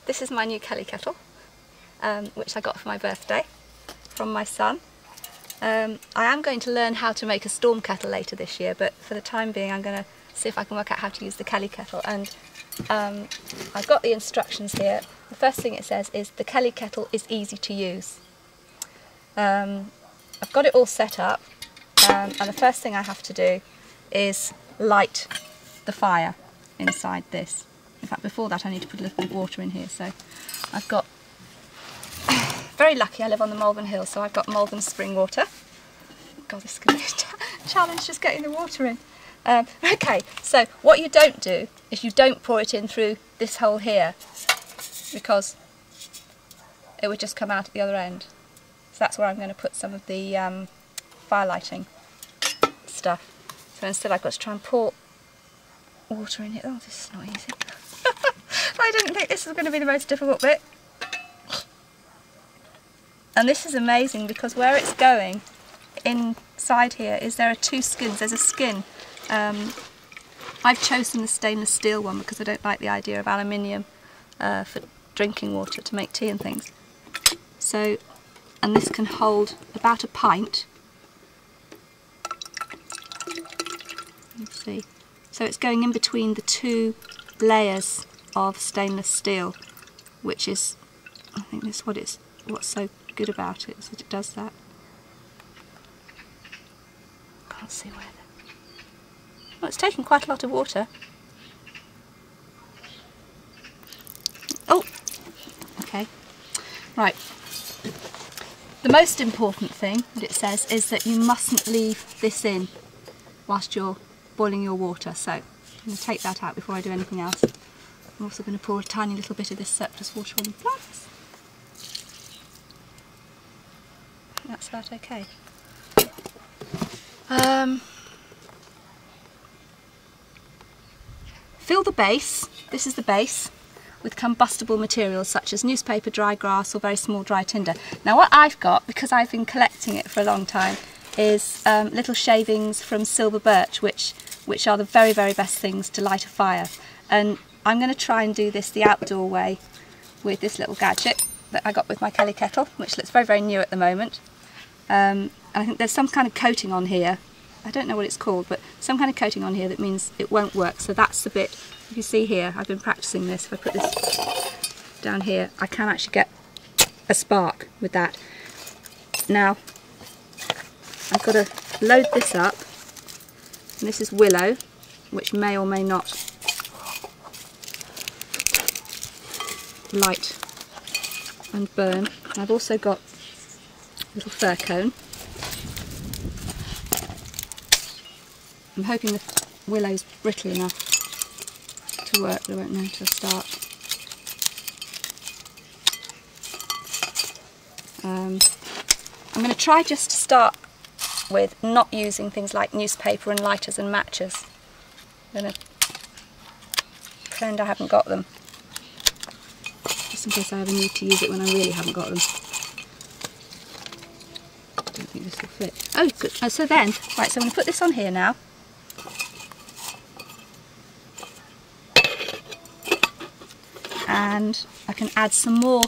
This is my new Kelly Kettle, which I got for my birthday from my son. I am going to learn how to make a storm kettle later this year, but for the time being I'm going to see if I can work out how to use the Kelly Kettle. And I've got the instructions here. The first thing it says is the Kelly Kettle is easy to use. I've got it all set up, and the first thing I have to do is light the fire inside this. In fact, before that I need to put a little bit of water in here. So I've got, very lucky, I live on the Malvern Hills, so I've got Malvern spring water. God, this is going to be a challenge just getting the water in. Okay, so what you don't do is you don't pour it in through this hole here, because it would just come out at the other end. So that's where I'm going to put some of the fire lighting stuff. So instead I've got to try and pour water in here. Oh, this is not easy. I didn't think this was going to be the most difficult bit. And this is amazing because where it's going inside here is there are two skins. There's a skin. I've chosen the stainless steel one because I don't like the idea of aluminium for drinking water to make tea and things. So, and this can hold about a pint. Let's see. So it's going in between the two layers of stainless steel, which is, I think this is what's so good about it, is that it does that. Can't see where. Well, it's taking quite a lot of water. Oh, okay, right. The most important thing that it says is that you mustn't leave this in whilst you're boiling your water. So I'm going to take that out before I do anything else. I'm also going to pour a tiny little bit of this surplus water on the plants. That's about okay. Fill the base, this is the base, with combustible materials such as newspaper, dry grass or very small dry tinder. Now what I've got, because I've been collecting it for a long time, is little shavings from silver birch, which are the very, very best things to light a fire. And I'm going to try and do this the outdoor way with this little gadget that I got with my Kelly Kettle, which looks very, very new at the moment. And I think there's some kind of coating on here. I don't know what it's called, but some kind of coating on here that means it won't work. So that's the bit, if you see here, I've been practicing this. If I put this down here, I can actually get a spark with that. Now, I've got to load this up. And this is willow, which may or may not light and burn. And I've also got a little fir cone. I'm hoping the willow's brittle enough to work, but I won't know until I start. I'm going to try just to start with not using things like newspaper and lighters and matches. I'm going to pretend I haven't got them, just in case I ever need to use it when I really haven't got them. I don't think this will fit. Oh, good. So then, right, so I'm going to put this on here now. And I can add some more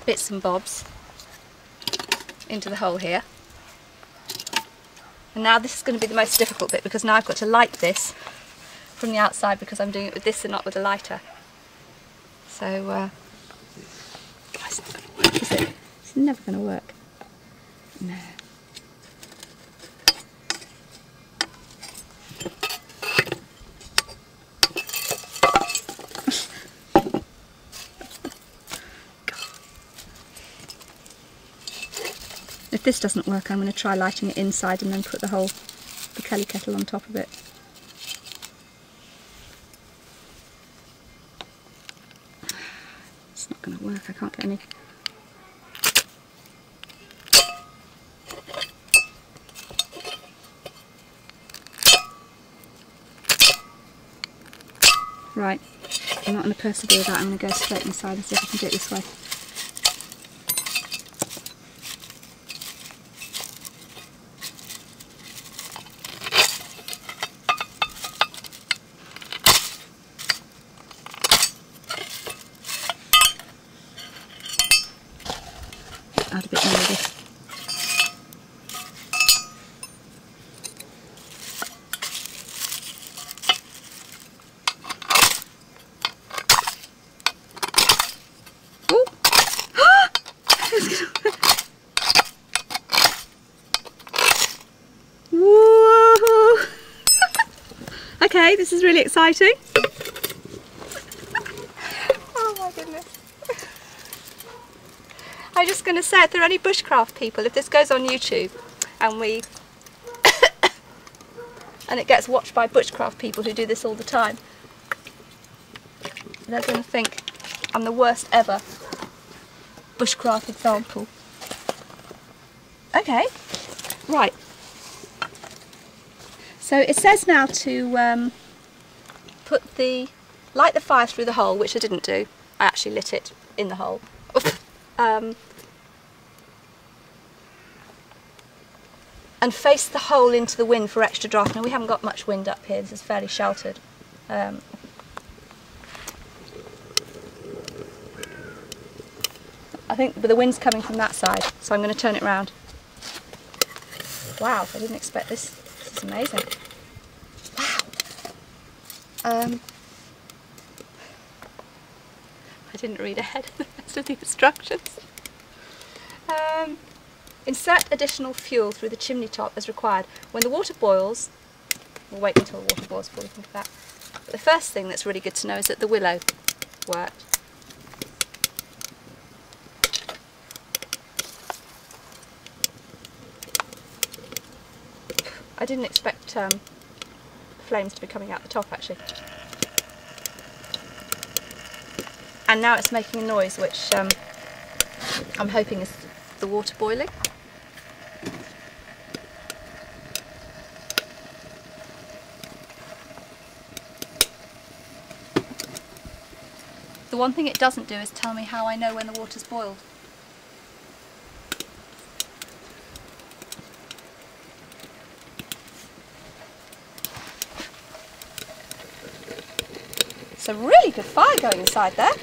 bits and bobs into the hole here. And now this is going to be the most difficult bit, because now I've got to light this from the outside because I'm doing it with this and not with a lighter. So, it's not going to work, is it? It's never going to work. No. If this doesn't work, I'm going to try lighting it inside and then put the Kelly Kettle on top of it. It's not going to work, I can't get any. Right, I'm not going to persevere with that, I'm going to go straight inside and see if I can do it this way. add a bit more of this. Whoa! Okay, this is really exciting. Oh my goodness. I'm just going to say, if there are any bushcraft people, if this goes on YouTube and and it gets watched by bushcraft people who do this all the time, they're going to think I'm the worst ever bushcraft example. Okay, right. So it says now to light the fire through the hole, which I didn't do. I actually lit it in the hole. And face the hole into the wind for extra draft. Now we haven't got much wind up here, this is fairly sheltered. I think the wind's coming from that side, so I'm going to turn it round. Wow, I didn't expect this. This is amazing. Wow. I didn't read ahead of the rest of the instructions. Insert additional fuel through the chimney top as required. When the water boils, we'll wait until the water boils before we think of that. But the first thing that's really good to know is that the willow worked. I didn't expect flames to be coming out the top actually. And now it's making a noise which I'm hoping is the water boiling. The one thing it doesn't do is tell me how I know when the water's boiled. It's a really good fire going inside there.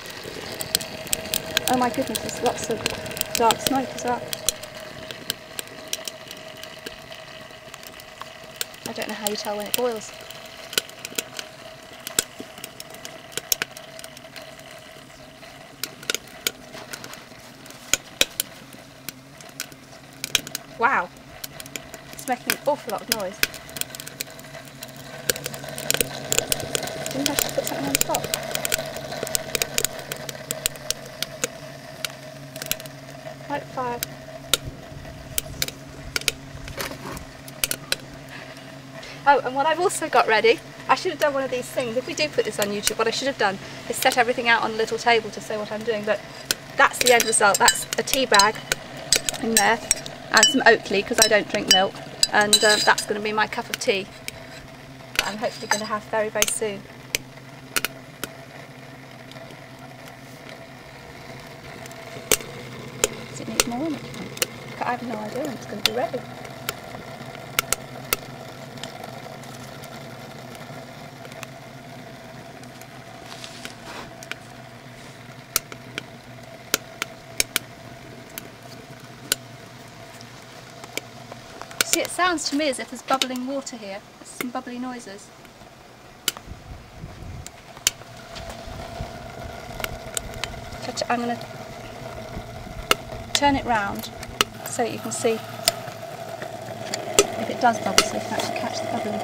Oh my goodness, there's lots of dark smoke as well. I don't know how you tell when it boils. Wow, it's making an awful lot of noise. Do you think I should put something on top? Light fire. Oh, and what I've also got ready, I should have done one of these things. If we do put this on YouTube, what I should have done is set everything out on a little table to say what I'm doing, but that's the end result. That's a tea bag in there. And some Oatly because I don't drink milk, and that's going to be my cup of tea that I'm hopefully going to have very, very soon. Does it need more in it? I have no idea when it's going to be ready. See, it sounds to me as if there's bubbling water here. There's some bubbly noises. I'm going to turn it round so you can see if it does bubble, so you can actually catch the bubbling.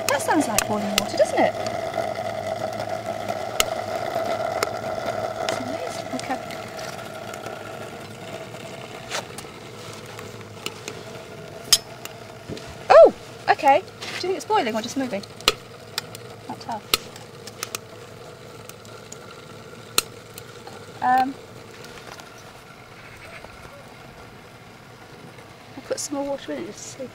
That sounds like boiling water, doesn't it? It's amazing. Okay. Okay, do you think it's boiling or just moving? Can't tell. I'll put some more water in it just to see.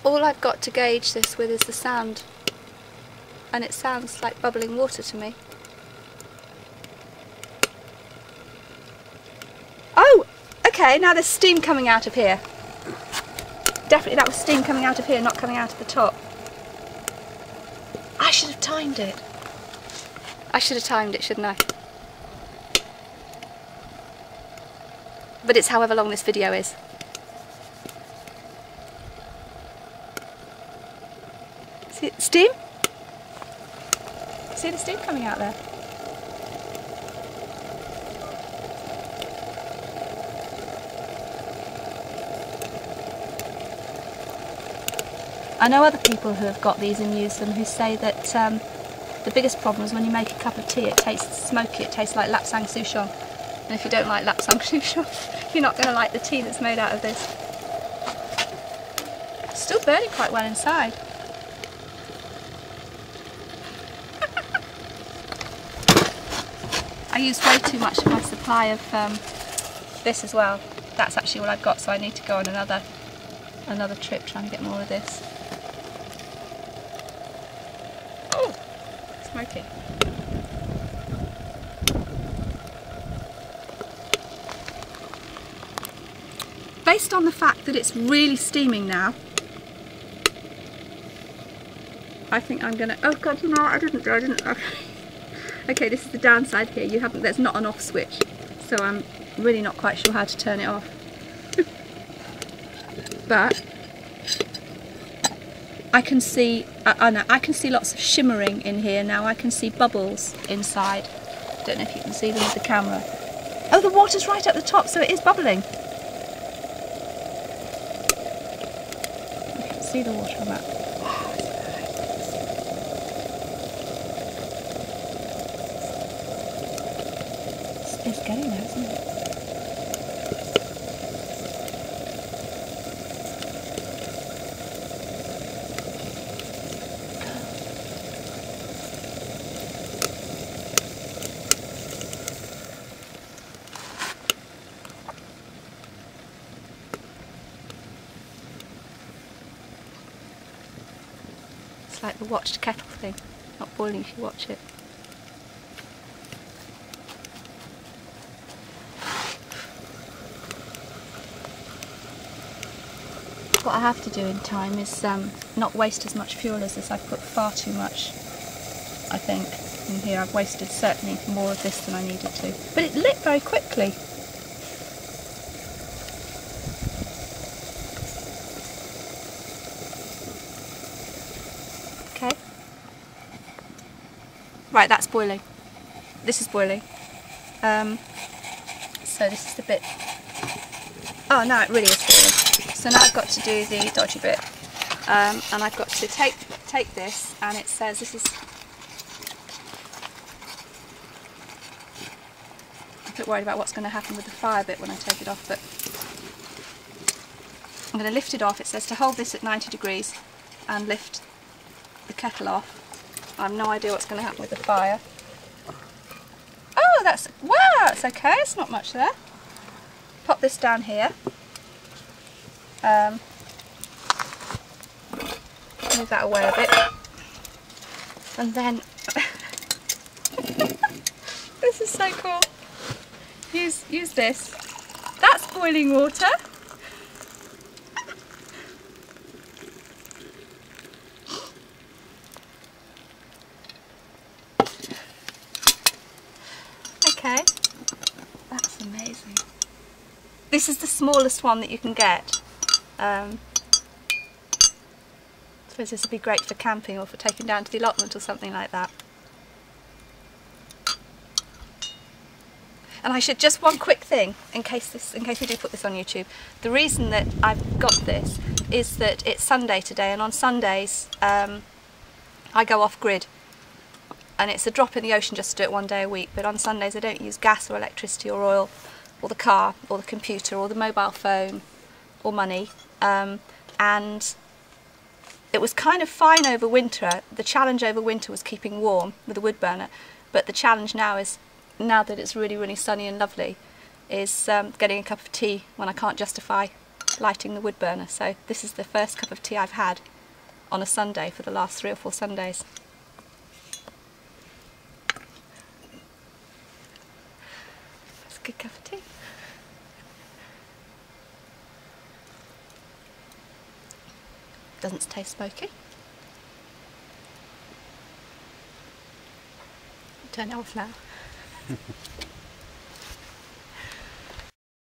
All I've got to gauge this with is the sound. And it sounds like bubbling water to me. Oh, okay, now there's steam coming out of here. Definitely that was steam coming out of here, not coming out of the top. I should have timed it. I should have timed it, shouldn't I? But it's however long this video is. See steam? See the steam coming out there? I know other people who have got these and used them who say that the biggest problem is when you make a cup of tea, it tastes smoky, it tastes like lapsang souchong. And if you don't like lapsang souchong, you're not going to like the tea that's made out of this. It's still burning quite well inside. I used way too much of my supply of this as well. That's actually all I've got, so I need to go on another trip trying to get more of this. Oh, smoky. Based on the fact that it's really steaming now, I think I'm gonna, oh god, you know what, I didn't. Okay, this is the downside here, there's not an off switch, so I'm really not quite sure how to turn it off. But I can see, I can see lots of shimmering in here now. I can see bubbles inside. Don't know if you can see them with the camera. Oh, the water's right at the top, so it is bubbling. You can see the water on that. It's getting there, isn't it? It's like the watched kettle thing, not boiling if you watch it. What I have to do in time is not waste as much fuel as this. I've put far too much, I think, in here. I've wasted certainly more of this than I needed to. But it lit very quickly. Okay. Right, that's boiling. This is boiling. So this is the bit. Oh, now it really is boiling. So now I've got to do the dodgy bit, and I've got to take this, and it says this is. I'm a bit worried about what's going to happen with the fire bit when I take it off, but I'm going to lift it off. It says to hold this at 90 degrees and lift the kettle off. I have no idea what's going to happen with the fire. Oh, wow, that's okay. It's not much there. Pop this down here. Move that away a bit, and then this is so cool. Use this. That's boiling water. Okay, that's amazing. This is the smallest one that you can get. I suppose this would be great for camping or for taking down to the allotment or something like that. And I should, just one quick thing, in case we do put this on YouTube. The reason that I've got this is that it's Sunday today, and on Sundays I go off grid. And it's a drop in the ocean just to do it one day a week, but on Sundays I don't use gas or electricity or oil or the car or the computer or the mobile phone or money. And it was kind of fine over winter. The challenge over winter was keeping warm with a wood burner, but the challenge now is, now that it's really, really sunny and lovely, is getting a cup of tea when I can't justify lighting the wood burner. So this is the first cup of tea I've had on a Sunday for the last 3 or 4 Sundays. It's a good cup of tea. Doesn't taste smoky. Turn it off now.